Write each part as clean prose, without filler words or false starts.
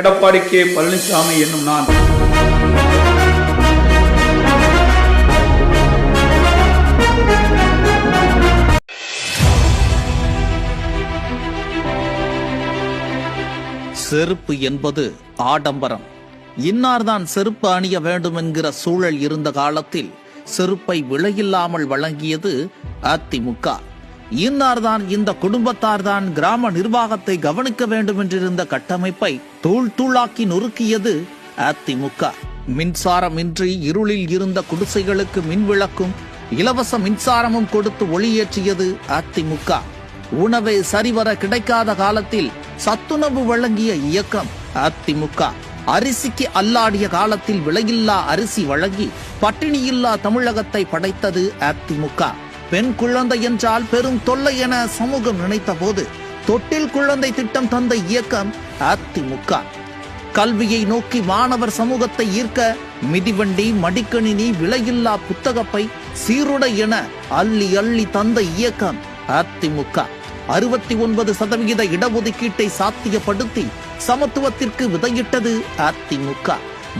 Edappadi K Palaniswami என்னும் நான் செருப்பு என்பது ஆடம்பரம். இன்னார்தான் செருப்பு அணிய வேண்டும் என்கிற சூழல் இருந்த காலத்தில் செருப்பை விலையில்லாமல் வழங்கியது அதிமுக. இன்னார்தான், இந்த குடும்பத்தார்தான் கிராம நிர்வாகத்தை கவனிக்க வேண்டும் என்றிருந்த கட்டமைப்பை தூள் தூளாக்கி நொறுக்கியது அதிமுக. மின்சாரமின்றி இருளில் இருந்த குடிசைகளுக்கு மின்விளக்கும் இலவச மின்சாரமும் கொடுத்து ஒளியேற்றியது அதிமுக. உணவே சரிவர கிடைக்காத காலத்தில் சத்துணவு வழங்கிய இயக்கம் அதிமுக. அரிசிக்கு அல்லாடிய காலத்தில் விலையில்லா அரிசி வழங்கி பட்டினியில்லா தமிழகத்தை படைத்தது அதிமுக. பெண் குழந்தை என்றால் பெரும் தொல்லை என சமூகம் நினைத்த போது தொட்டில் குழந்தை திட்டம் தந்த இயக்கம் அதிமுக. கல்வியை நோக்கி மாணவர் சமூகத்தை ஈர்க்க மிதிவண்டி, மடிக்கணினி, விலையில்லா புத்தகப்பை, சீருடை என அள்ளி அள்ளி தந்த இயக்கம் அதிமுக. 69% இடஒதுக்கீட்டை சாத்தியப்படுத்தி சமத்துவத்திற்கு விதையிட்டது அதிமுக.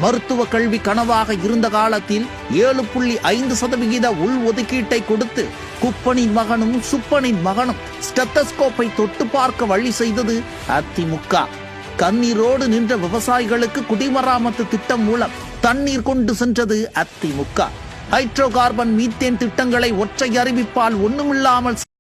மருத்துவ கல்வி கனவாக இருந்த காலத்தில் 7.5% உள் ஒதுக்கீட்டை கொடுத்து குப்பனின் மகனும் சுப்பனின் மகனும் ஸ்டெத்தஸ்கோப்பை தொட்டு பார்க்க வழி செய்தது அதிமுக. கண்ணீரோடு நின்ற விவசாயிகளுக்கு குடிமராமத்து திட்டம் மூலம் தண்ணீர் கொண்டு சென்றது அதிமுக. ஹைட்ரோ கார்பன், மீத்தேன் திட்டங்களை ஒற்றை அறிவிப்பால் ஒண்ணுமில்லாமல்